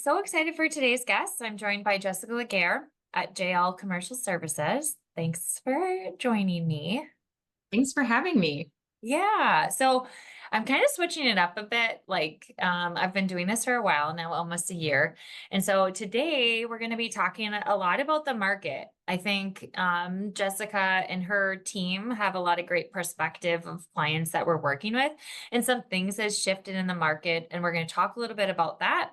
so excited for today's guest. I'm joined by Jessica LeGare at JL Commercial Services. Thanks for joining me. Thanks for having me. Yeah, so I'm kind of switching it up a bit. I've been doing this for a while now, almost a year. And so today we're going to be talking a lot about the market. I think Jessica and her team have a lot of great perspective of clients that we're working with, and some things has shifted in the market. And we're going to talk a little bit about that.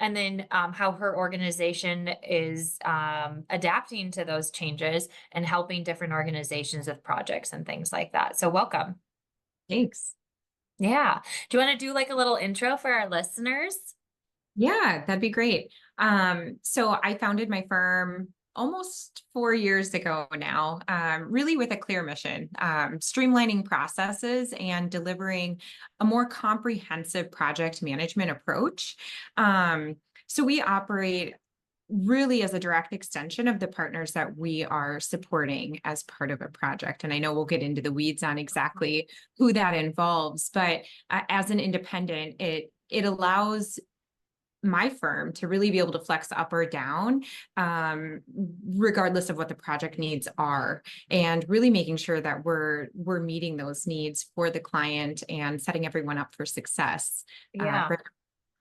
And then how her organization is adapting to those changes and helping different organizations with projects and things like that. So welcome. Thanks. Yeah. Do you want to do like a little intro for our listeners? Yeah, that'd be great. So I founded my firm almost 4 years ago now, really with a clear mission, streamlining processes and delivering a more comprehensive project management approach. So we operate really as a direct extension of the partners that we are supporting as part of a project. And I know we'll get into the weeds on exactly who that involves, but as an independent, it allows my firm to really be able to flex up or down, regardless of what the project needs are, and really making sure that we're meeting those needs for the client and setting everyone up for success. Yeah. Right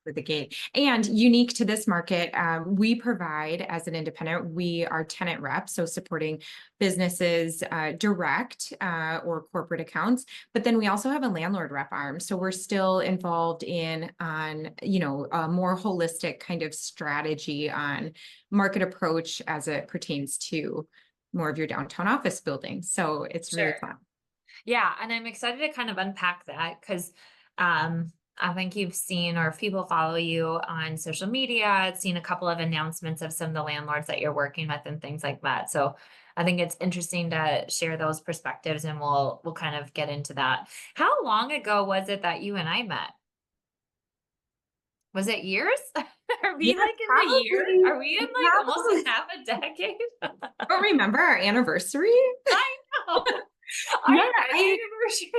with the gate. And unique to this market, we provide, as an independent, we are tenant reps, so supporting businesses direct or corporate accounts. But then we also have a landlord rep arm, so we're still involved in a more holistic kind of strategy on market approach as it pertains to more of your downtown office buildings. So it's really Sure. fun. Yeah. And I'm excited to kind of unpack that because I think you've seen, or if people follow you on social media, I've seen a couple of announcements of some of the landlords that you're working with and things like that. So I think it's interesting to share those perspectives, and we'll kind of get into that. How long ago was it that you and I met? Was it years? Are we Yeah, like in the years? probably. Are we in like almost Probably. half a decade? Don't remember our anniversary? I know. Our Yeah, I anniversary.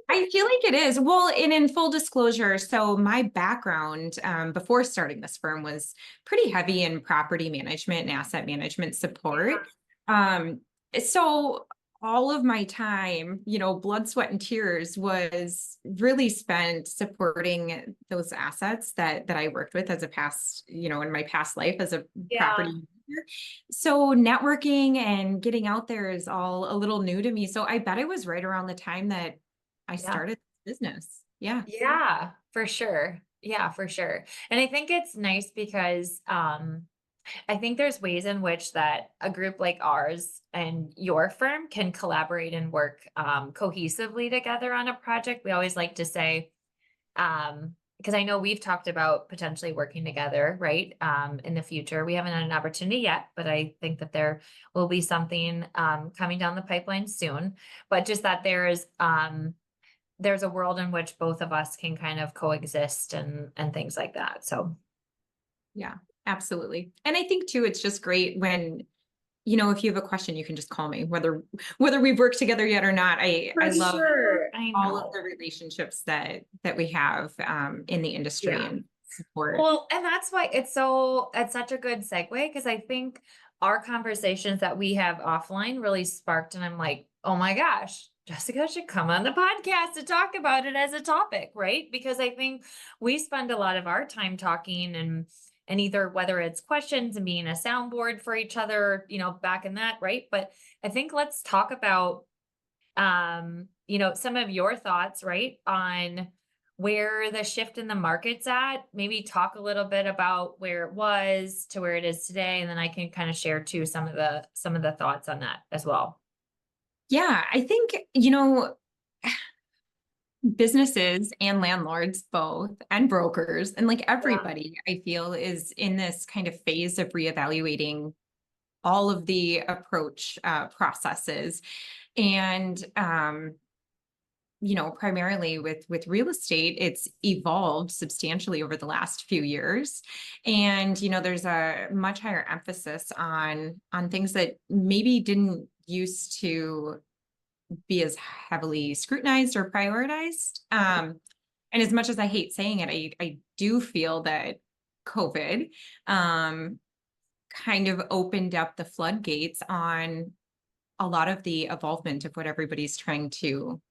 I feel like it is. Well, and in full disclosure, so my background before starting this firm was pretty heavy in property management and asset management support. Um, so all of my time, blood, sweat, and tears was really spent supporting those assets that I worked with as a past, in my past life as a Yeah. property manager. So networking and getting out there is all a little new to me. So I bet it was right around the time that I Yeah. started this business. Yeah. Yeah, for sure. Yeah, for sure. And I think it's nice because I think there's ways in which that a group like ours and your firm can collaborate and work cohesively together on a project. We always like to say, because I know we've talked about potentially working together, right? In the future. We haven't had an opportunity yet, but I think that there will be something coming down the pipeline soon. But just that there's a world in which both of us can kind of coexist and things like that. So Yeah, absolutely. And I think too, it's just great when, if you have a question, you can just call me, whether we've worked together yet or not. I for love sure, I all of know. the relationships that we have in the industry Yeah. and support. Well, and that's why it's such a good segue, because I think our conversations that we have offline really sparked, and I'm like, oh my gosh, Jessica should come on the podcast to talk about it as a topic, right? Because I think we spend a lot of our time talking and either whether it's questions and being a soundboard for each other, back in that, right? But I think let's talk about some of your thoughts, right, on where the shift in the market's at. Maybe talk a little bit about where it was to where it is today, and then I can kind of share too some of the thoughts on that as well. Yeah, I think, businesses and landlords both and brokers and like Yeah. everybody, I feel, is in this kind of phase of reevaluating all of the approach processes. And primarily with real estate, it's evolved substantially over the last few years. And there's a much higher emphasis on things that maybe didn't used to be as heavily scrutinized or prioritized. And as much as I hate saying it, I do feel that COVID, um, kind of opened up the floodgates on a lot of the evolvement of what everybody's trying to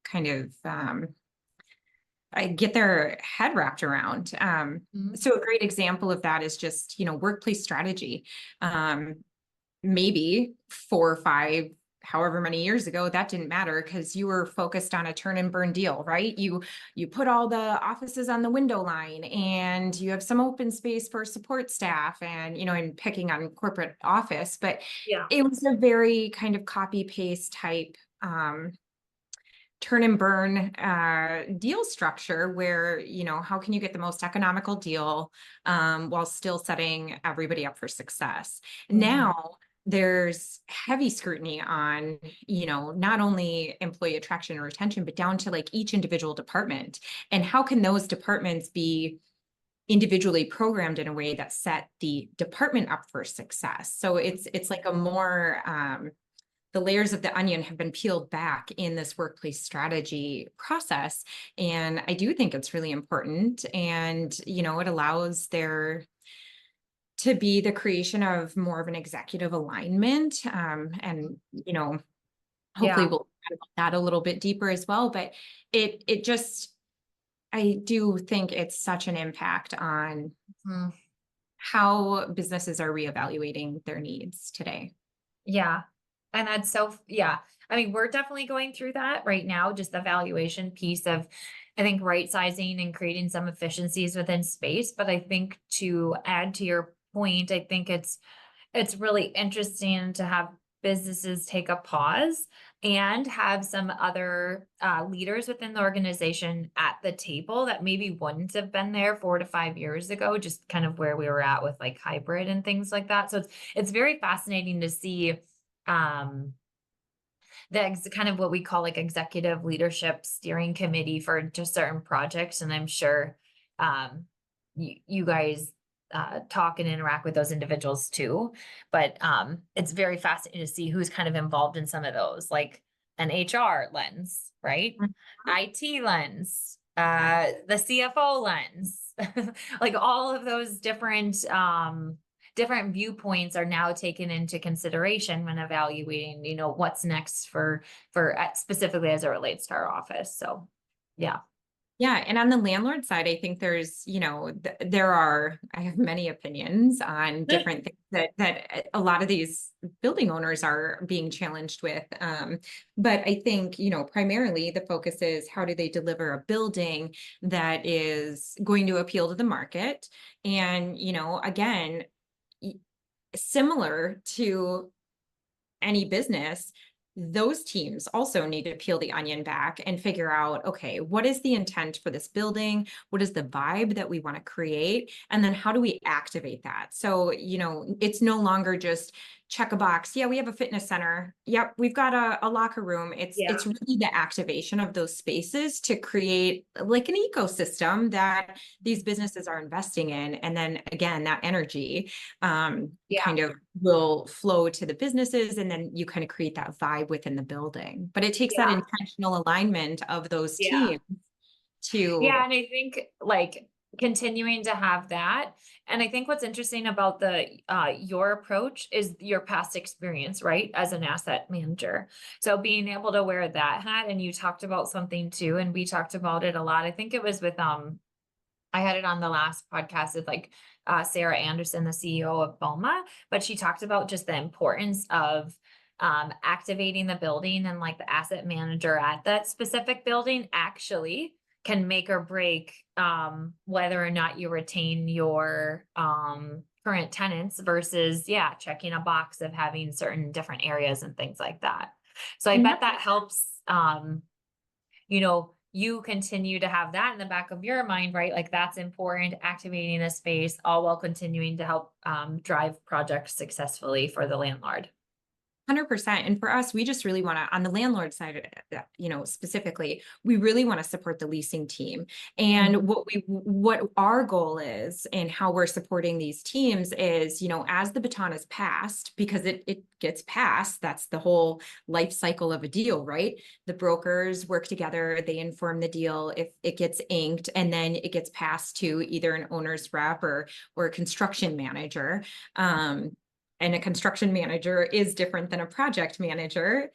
kind of get their head wrapped around. Mhm. So a great example of that is just, workplace strategy. Um, Maybe 4 or 5, however many years ago, that didn't matter because you were focused on a turn and burn deal, right? You put all the offices on the window line and you have some open space for support staff, and I'm picking on corporate office, but Yeah. it was a very kind of copy paste type turn and burn deal structure where, how can you get the most economical deal while still setting everybody up for success? Mhm. Now there's heavy scrutiny on, not only employee attraction and retention, but down to like each individual department. And how can those departments be individually programmed in a way that set the department up for success? So it's like a more the layers of the onion have been peeled back in this workplace strategy process. And I do think it's really important. And, it allows there to be the creation of more of an executive alignment. And, hopefully Yeah. we'll talk about that a little bit deeper as well. But it just, I do think it's such an impact on Mhm. how businesses are reevaluating their needs today. Yeah. And that's so, yeah. I mean, we're definitely going through that right now, just the valuation piece of, I think, right sizing and creating some efficiencies within space. But I think to add to your point, I think it's really interesting to have businesses take a pause and have some other leaders within the organization at the table that maybe wouldn't have been there 4 to 5 years ago, just kind of where we were at with like hybrid and things like that. So it's very fascinating to see um kind of what we call like executive leadership steering committee for just certain projects. And I'm sure you guys talk and interact with those individuals too. But it's very fascinating to see who's kind of involved in some of those, like an HR lens, right? Mhm. IT lens, the CFO lens, like all of those different viewpoints are now taken into consideration when evaluating, what's next for specifically as it relates to our office. So, yeah. Yeah, and on the landlord side, I think there's, I have many opinions on different things that a lot of these building owners are being challenged with. But I think, primarily the focus is how do they deliver a building that is going to appeal to the market? And, again, y- similar to any business, those teams also need to peel the onion back and figure out, okay, what is the intent for this building? What is the vibe that we want to create? And then how do we activate that? So, it's no longer just check a box. Yeah, we have a fitness center. Yep, we've got a locker room. It's Yeah. really the activation of those spaces to create like an ecosystem that these businesses are investing in. And then again, that energy Yeah. kind of will flow to the businesses, and then you kind of create that vibe within the building. But it takes that Yeah. intentional alignment of those Yeah. teams to Yeah, and I think like continuing to have that. And I think what's interesting about the your approach is your past experience, right? As an asset manager. So being able to wear that hat, and you talked about something too, and we talked about it a lot. I think it was with I had it on the last podcast with like Sarah Anderson, the CEO of BOMA, but she talked about just the importance of activating the building, and like the asset manager at that specific building actually can make or break whether or not you retain your current tenants versus, yeah, checking a box of having certain different areas and things like that. So I bet that helps you continue to have that in the back of your mind, right? Like that's important, activating a space, all while continuing to help drive projects successfully for the landlord. 100%. And for us, we just really want to, on the landlord side, of it, specifically, we really want to support the leasing team. Mhm. And what our goal is and how we're supporting these teams is, as the baton is passed, because it gets passed, that's the whole life cycle of a deal, right? The brokers work together, they inform the deal, if it gets inked, and then it gets passed to either an owner's rep or a construction manager. And a construction manager is different than a project manager,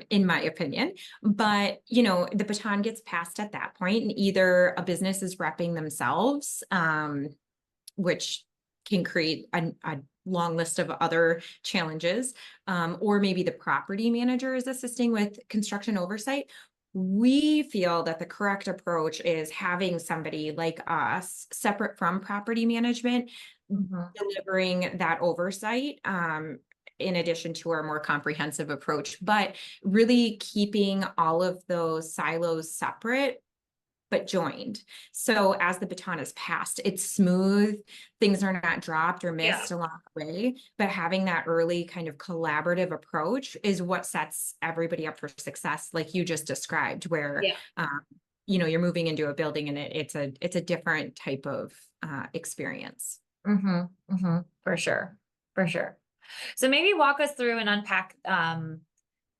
in my opinion. But, the baton gets passed at that point, and either a business is repping themselves, which can create a long list of other challenges, or maybe the property manager is assisting with construction oversight. We feel that the correct approach is having somebody like us, separate from property management, Mhm. delivering that oversight, in addition to our more comprehensive approach, but really keeping all of those silos separate but joined. So as the baton is passed, it's smooth, things are not dropped or Yeah. missed along the way, but having that early kind of collaborative approach is what sets everybody up for success, like you just described, where Yeah. you're moving into a building and it's a different type of experience. Mhm. Mhm. For sure. For sure. So maybe walk us through and unpack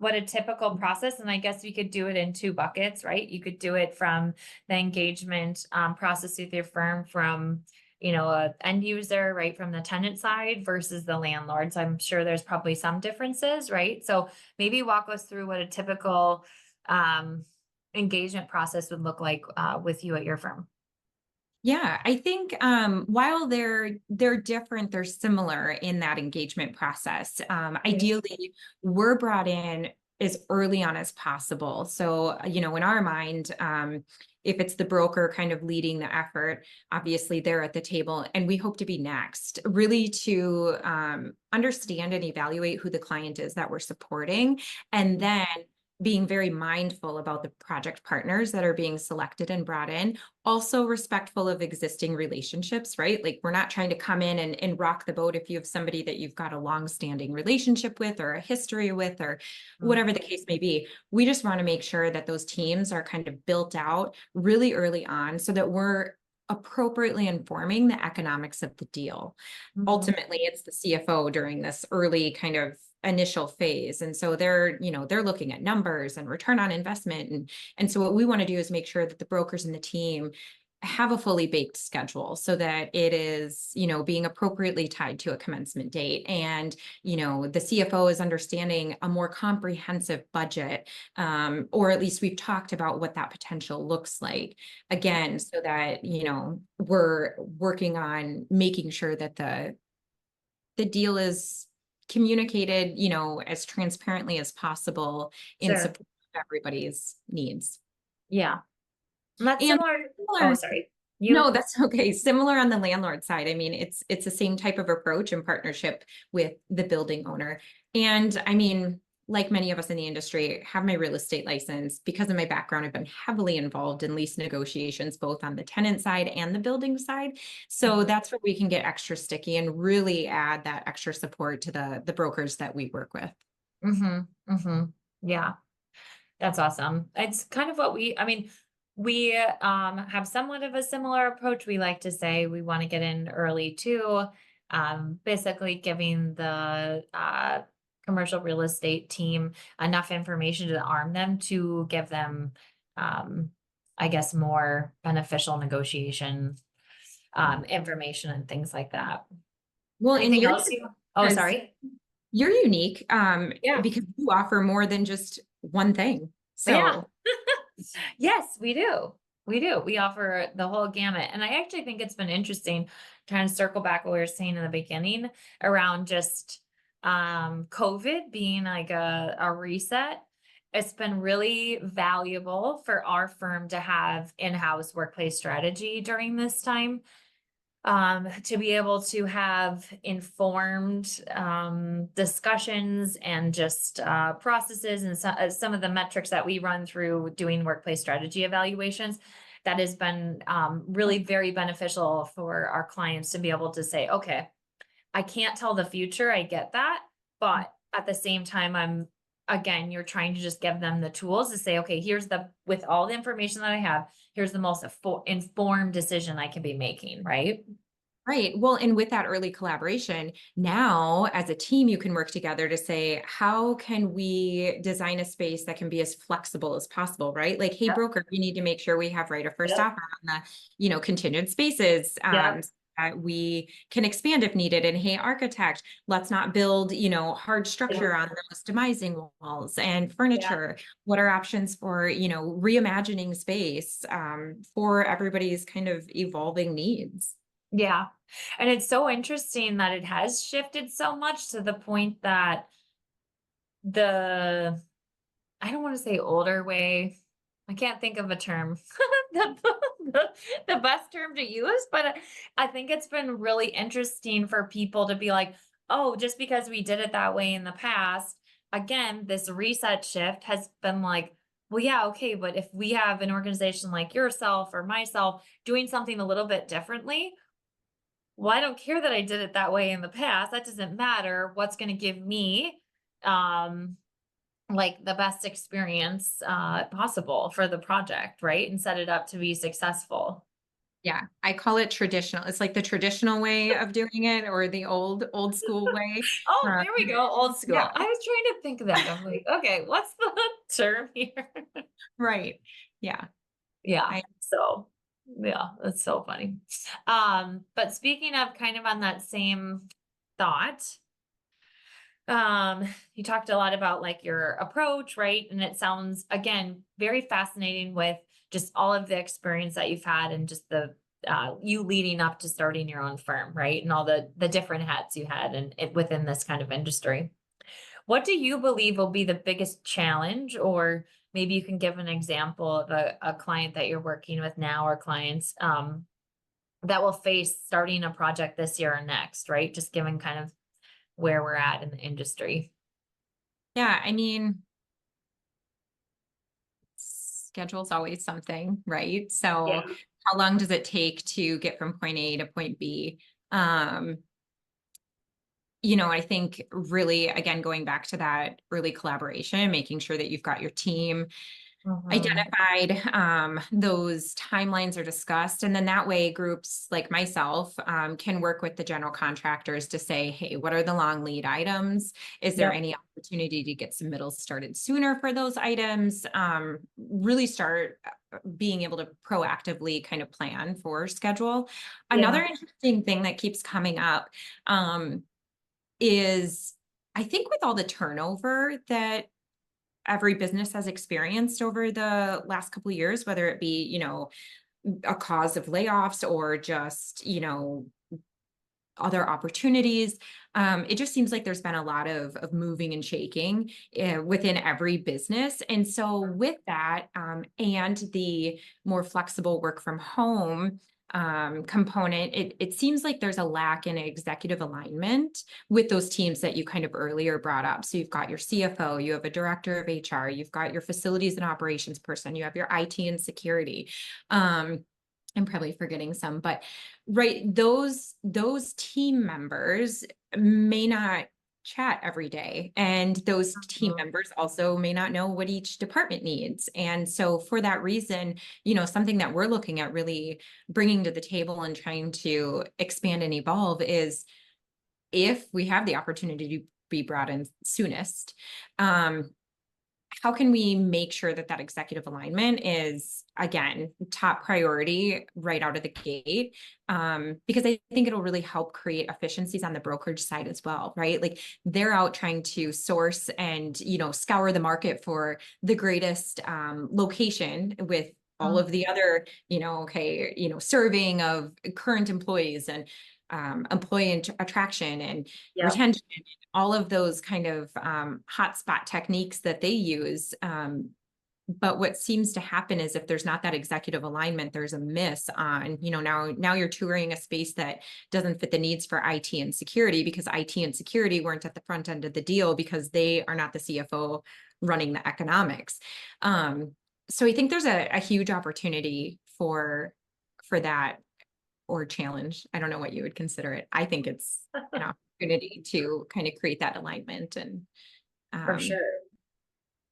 what a typical process, and I guess we could do it in two buckets, right? You could do it from the engagement process with your firm from, a end user, right, from the tenant side versus the landlords. I'm sure there's probably some differences, right? So maybe walk us through what a typical um, engagement process would look like with you at your firm. Yeah, I think while they're different, they're similar in that engagement process. Okay. Ideally, we're brought in as early on as possible. So, in our mind, if it's the broker kind of leading the effort, obviously they're at the table, and we hope to be next, really to understand and evaluate who the client is that we're supporting, and then being very mindful about the project partners that are being selected and brought in, also respectful of existing relationships, right? Like we're not trying to come in and rock the boat if you have somebody that you've got a long-standing relationship with or a history with or Mhm. whatever the case may be. We just want to make sure that those teams are kind of built out really early on so that we're appropriately informing the economics of the deal. Mhm. Ultimately, it's the CFO during this early kind of initial phase. And so they're looking at numbers and return on investment. And so what we want to do is make sure that the brokers and the team have a fully baked schedule so that it is, being appropriately tied to a commencement date. And, the CFO is understanding a more comprehensive budget, or at least we've talked about what that potential looks like. Again, so that, we're working on making sure that the deal is communicated, as transparently as possible in Sure. support of everybody's needs. Yeah. And that's And similar. Oh, similar, sorry. You. no, that's okay. Similar on the landlord side. I mean, it's the same type of approach in partnership with the building owner. And I mean, like many of us in the industry, have my real estate license. Because of my background, I've been heavily involved in lease negotiations, both on the tenant side and the building side. So that's where we can get extra sticky and really add that extra support to the brokers that we work with. Mm-hmm. Mm-hmm. Yeah. That's awesome. It's kind of what I mean, we have somewhat of a similar approach. We like to say we want to get in early too. Basically giving the commercial real estate team enough information to arm them to give them um, I guess more beneficial negotiation information and things like that. Well, and Anything you're else you oh because sorry. you're unique, Yeah. because you offer more than just one thing. Yeah. So Yes, we do. We do. We offer the whole gamut. And I actually think it's been interesting trying to circle back what we were saying in the beginning around just COVID being like a reset. It's been really valuable for our firm to have in-house workplace strategy during this time, to be able to have informed discussions and just processes and some of the metrics that we run through doing workplace strategy evaluations. That has been really very beneficial for our clients to be able to say, okay, I can't tell the future, I get that, but at the same time, again, you're trying to just give them the tools to say, okay, with all the information that I have, here's the most informed decision I can be making, right? Right. Well, and with that early collaboration, now as a team, you can work together to say, how can we design a space that can be as flexible as possible, right? Like, hey, Yep, broker, we need to make sure we have right of first yep, offer on the, contingent spaces. yep, So that we can expand if needed. And hey, architect, let's not build, hard yep, structure on those demising walls and yep. furniture. What are options for, reimagining space for everybody's kind of evolving needs? Yeah. And it's so interesting that it has shifted so much to the point that the I don't want to say older way. I can't think of a term, the, the, the best term to use, but I think it's been really interesting for people to be like, oh, just because we did it that way in the past, again, this reset shift has been like, well, yeah, okay, but if we have an organization like yourself or myself doing something a little bit differently, well, I don't care that I did it that way in the past. That doesn't matter. What's going to give me, um, like the best experience possible for the project, right? And set it up to be successful. Yeah, I call it traditional. It's like the traditional way of doing it or the old school way. Oh, Uh, there we go. Old yeah, school. I was trying to think of that. I'm like, okay, what's the term here? right. Yeah. Yeah. I So yeah, that's so funny. But speaking of kind of on that same thought, you talked a lot about like your approach, right? And it sounds again very fascinating with just all of the experience that you've had and just the you leading up to starting your own firm, right? And all the different hats you had and within this kind of industry. What do you believe will be the biggest challenge, or maybe you can give an example of a client that you're working with now or clients that will face starting a project this year or next, right? Just given kind of where we're at in the industry. yeah, I mean, schedule's always something, right? So Yeah. how long does it take to get from point A to point B? Um, I think really, again, going back to that early collaboration, making sure that you've got your team Mhm. identified, those timelines are discussed, and then that way groups like myself can work with the general contractors to say, hey, what are the long lead items? Is there Yep. any opportunity to get submittals started sooner for those items? Really start being able to proactively kind of plan for schedule. Yeah. Another interesting thing that keeps coming up is I think with all the turnover that every business has experienced over the last couple of years, whether it be, a cause of layoffs or just, other opportunities. It just seems like there's been a lot of moving and shaking within every business. And so with that, and the more flexible work from home component, it seems like there's a lack in executive alignment with those teams that you kind of earlier brought up. So you've got your CFO, you have a director of HR, you've got your facilities and operations person, you have your IT and security. I'm probably forgetting some, but right, those team members may not chat every day, and those team Mhm. members also may not know what each department needs. And so for that reason, something that we're looking at really bringing to the table and trying to expand and evolve is if we have the opportunity to be brought in soonest, um, how can we make sure that that executive alignment is again top priority right out of the gate, because I think it'll really help create efficiencies on the brokerage side as well, right? Like they're out trying to source and scour the market for the greatest location with all Mhm. of the other serving of current employees and employee attraction and Yep. retention, all of those kind of hotspot techniques that they use. But what seems to happen is if there's not that executive alignment, there's a miss on, now you're touring a space that doesn't fit the needs for IT and security because IT and security weren't at the front end of the deal because they are not the CFO running the economics. So I think there's a huge opportunity for that or challenge. I don't know what you would consider it. I think it's an opportunity. opportunity to kind of create that alignment. And For um, sure.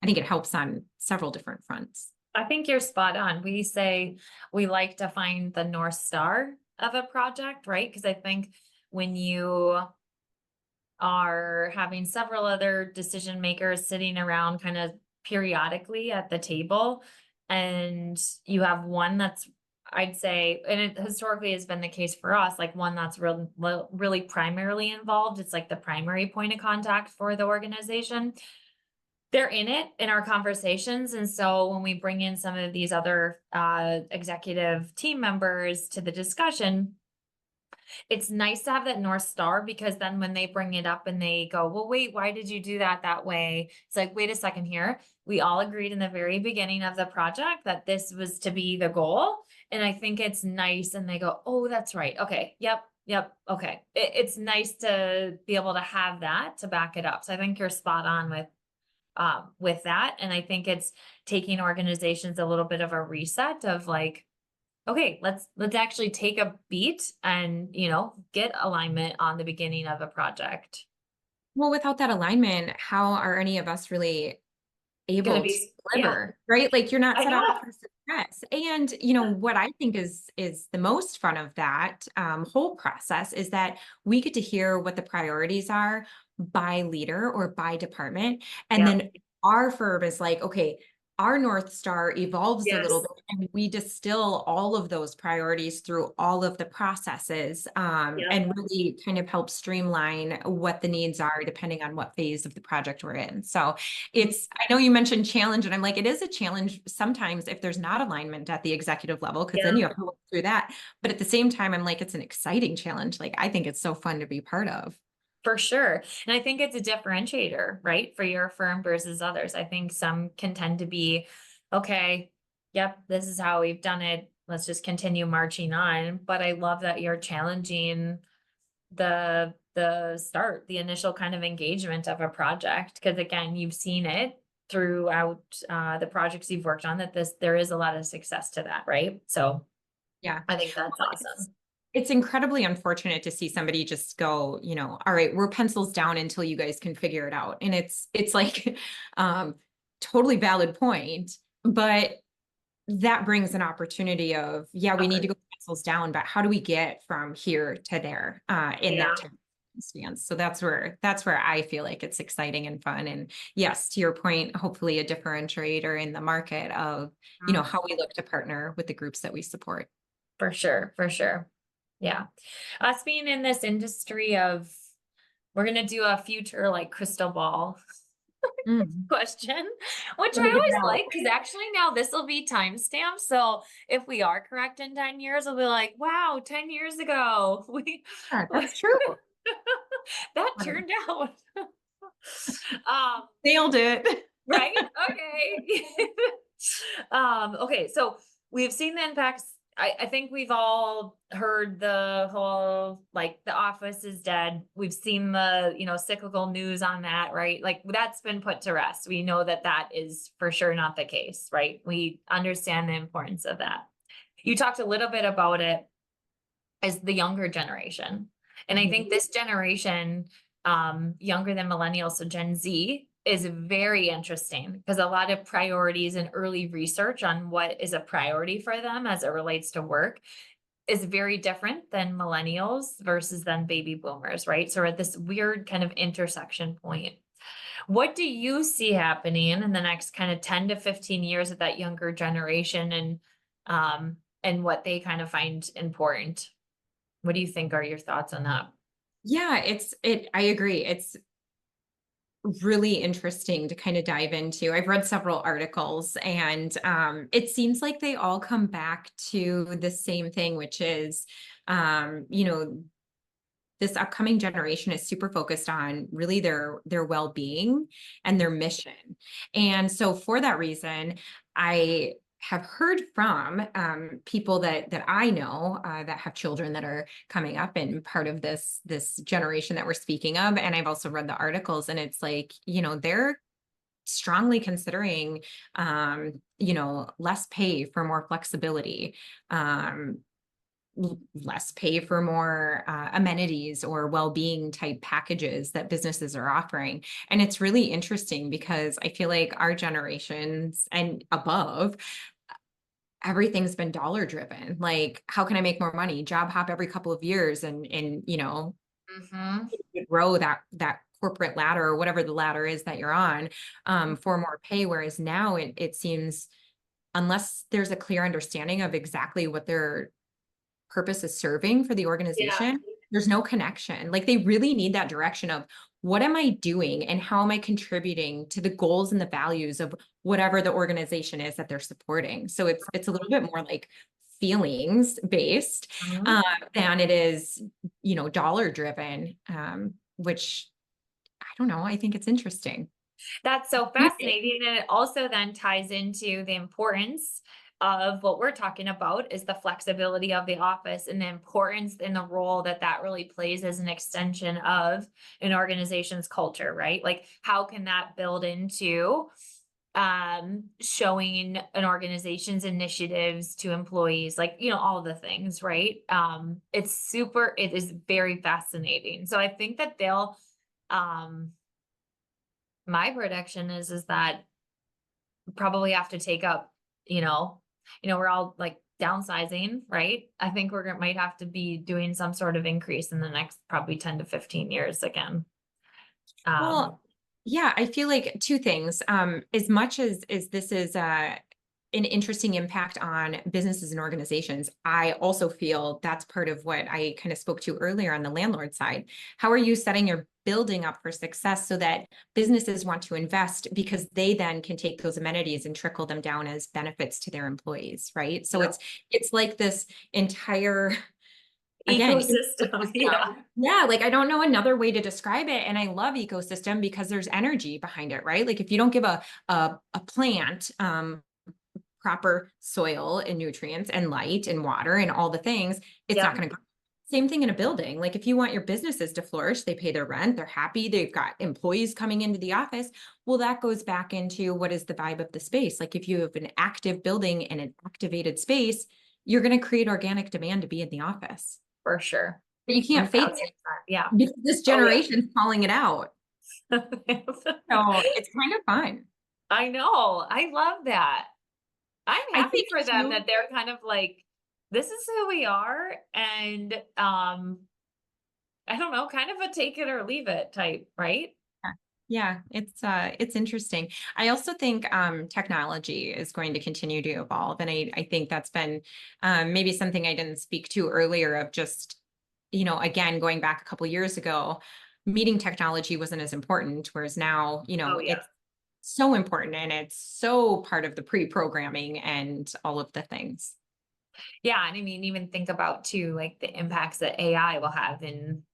I think it helps on several different fronts. I think you're spot on. We say we like to find the North Star of a project, right? Because I think when you are having several other decision makers sitting around kind of periodically at the table, and you have one that's, I'd say, and it historically has been the case for us, like one that's really primarily involved. It's like the primary point of contact for the organization. They're in it in our conversations. And so when we bring in some of these other executive team members to the discussion, it's nice to have that North Star, because then when they bring it up and they go, well, wait, why did you do that way? It's like, wait a second here. We all agreed in the very beginning of the project that this was to be the goal. And I think it's nice. And they go, oh, that's right. Okay. Yep. Yep. Okay. It's nice to be able to have that to back it up. So I think you're spot on with that. And I think it's taking organizations a little bit of a reset of like, okay, let's actually take a beat and, get alignment on the beginning of a project. Well, without that alignment, how are any of us really Gonna able to be, yeah, deliver, right? Like you're not I set up know. for success. And what I think is the most fun of that whole process is that we get to hear what the priorities are by leader or by department. And Yep. then our firm is like, okay, our North Star evolves a little Yes. bit and we distill all of those priorities through all of the processes Yep. and really kind of help streamline what the needs are depending on what phase of the project we're in. So I know you mentioned challenge, and I'm like, it is a challenge sometimes if there's not alignment at the executive level, because then Yeah. you have to work through that. But at the same time, I'm like, it's an exciting challenge. Like, I think it's so fun to be part of. For sure. And I think it's a differentiator, right? For your firm versus others. I think some can tend to be, okay, yep, this is how we've done it. Let's just continue marching on. But I love that you're challenging the initial kind of engagement of a project. Because again, you've seen it throughout the projects you've worked on, that there is a lot of success to that, right? So Yeah. I think that's Well, it's awesome. it's incredibly unfortunate to see somebody just go, all right, we're pencils down until you guys can figure it out. And it's like totally valid point, but that brings an opportunity of, yeah, we need to go pencils down, but how do we get from here to there in Yeah. that type of circumstance? So that's where I feel like it's exciting and fun. And yes, to your point, hopefully a differentiator in the market of, how we look to partner with the groups that we support. For sure, for sure. Yeah. Us being in this industry of, we're gonna do a future like crystal ball Mm. question, which Let I me get it always out. like, because actually now this will be timestamped. So if we are correct in 10 years, we'll be like, wow, 10 years ago, we Yeah, that's true. that turned out. Um, Nailed it. right? Okay. Okay, so we've seen the impacts. I think we've all heard the whole, like, the office is dead. We've seen the, cyclical news on that, right? Like, that's been put to rest. We know that that is for sure not the case, right? We understand the importance of that. You talked a little bit about it as the younger generation. And I think Mhm. this generation, younger than millennials, so Gen Z, is very interesting, because a lot of priorities and early research on what is a priority for them as it relates to work is very different than millennials versus then baby boomers, right? So we're at this weird kind of intersection point. What do you see happening in the next kind of 10 to 15 years of that younger generation, and what they kind of find important? What do you think are your thoughts on that? Yeah, I agree. It's really interesting to kind of dive into. I've read several articles and it seems like they all come back to the same thing, which is, this upcoming generation is super focused on really their well-being and their mission. And so for that reason, I have heard from people that I know that have children that are coming up and part of this generation that we're speaking of. And I've also read the articles, and it's like, they're strongly considering less pay for more flexibility, um, less pay for more amenities or well-being type packages that businesses are offering. And it's really interesting because I feel like our generations and above, everything's been dollar driven. Like, how can I make more money? Job hop every couple of years and Mhm. grow that corporate ladder or whatever the ladder is that you're on for more pay. Whereas now it seems, unless there's a clear understanding of exactly what their purpose is serving for the Yeah, organization, there's no connection. Like, they really need that direction of what am I doing and how am I contributing to the goals and the values of whatever the organization is that they're supporting. So it's a little bit more like feelings based mhm. than it is, dollar driven, which I don't know. I think it's interesting. That's so You think? fascinating, and it also then ties into the importance of what we're talking about is the flexibility of the office and the importance and the role that that really plays as an extension of an organization's culture, right? Like, how can that build into showing an organization's initiatives to employees, like, all the things, right? It is very fascinating. So I think that they'll um my prediction is that probably have to take up, we're all like downsizing, right? I think might have to be doing some sort of increase in the next probably 10 to 15 years again. Um, Well, yeah, I feel like two things. As much as this is an interesting impact on businesses and organizations, I also feel that's part of what I kind of spoke to earlier on the landlord side. How are you setting your building up for success so that businesses want to invest because they then can take those amenities and trickle them down as benefits to their employees, right? So yep. it's like this entire, again, Ecosystem. Yeah. ecosystem. Yeah, like I don't know another way to describe it. And I love ecosystem because there's energy behind it, right? Like if you don't give a plant proper soil and nutrients and light and water and all the things, it's not Yep. going to grow. Same thing in a building. Like if you want your businesses to flourish, they pay their rent, they're happy, they've got employees coming into the office. Well, that goes back into what is the vibe of the space. Like if you have an active building and an activated space, you're going to create organic demand to be in the office. For sure. But you can't fake 1000%. it Yeah. because this Oh yeah. generation's calling it out. So it's kind of fun. I know. I love that. I'm I happy think for them too. that they're kind of like, this is who we are. And I don't know, kind of a take it or leave it type, right? Yeah, it's interesting. I also think technology is going to continue to evolve. And I think that's been maybe something I didn't speak to earlier of just, again, going back a couple years ago, meeting technology wasn't as important, whereas now, Oh yeah. it's so important and it's so part of the pre-programming and all of the things. Yeah, and I mean, even think about too, like the impacts that AI will have in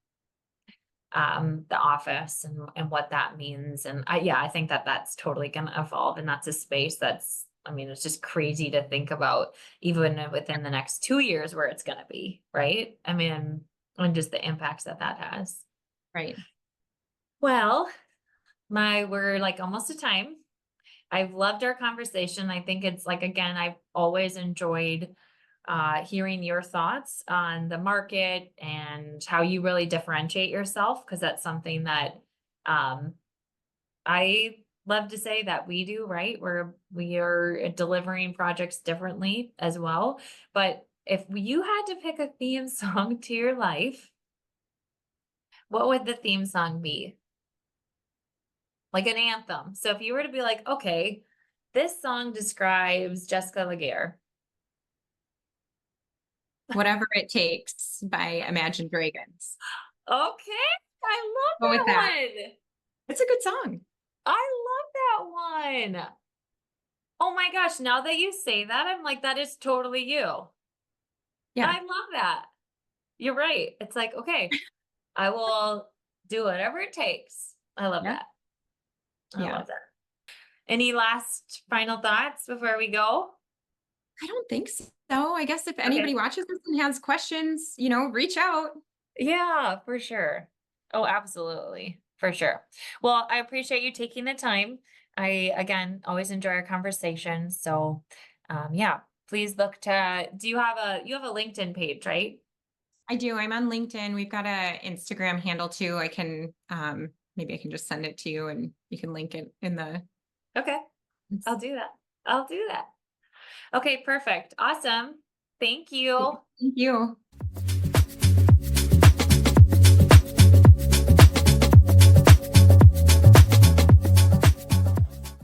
the office and what that means. And I think that that's totally going to evolve, and that's a space that's, I mean, it's just crazy to think about even within the next 2 years where it's going to be, right? I mean, and just the impacts that that has. Right. Well, we're like almost to time. I've loved our conversation. I think it's like, again, I've always enjoyed hearing your thoughts on the market and how you really differentiate yourself, because that's something that um, I love to say that we do, right? We are delivering projects differently as well. But if you had to pick a theme song to your life, what would the theme song be? Like an anthem. So if you were to be like, okay, this song describes Jessica LeGare. Whatever It Takes by Imagine Dragons. Okay, I love Go with that. that one. It's a good song. I love that one. Oh my gosh, now that you say that, I'm like, that is totally you. Yeah. I love that. You're right. It's like, okay, I will do whatever it takes. I love Yeah. that. I Yeah. love that. Any last final thoughts before we go? I don't think so. I guess if Okay. anybody watches this and has questions, reach out. Yeah, for sure. Oh, absolutely. For sure. Well, I appreciate you taking the time. I, again, always enjoy our conversation. So, yeah, please look to, you have a LinkedIn page, right? I do. I'm on LinkedIn. We've got a Instagram handle too. I can maybe I can just send it to you and you can link it in the. Okay, I'll do that. I'll do that. Okay, perfect. Awesome. Thank you. Thank you.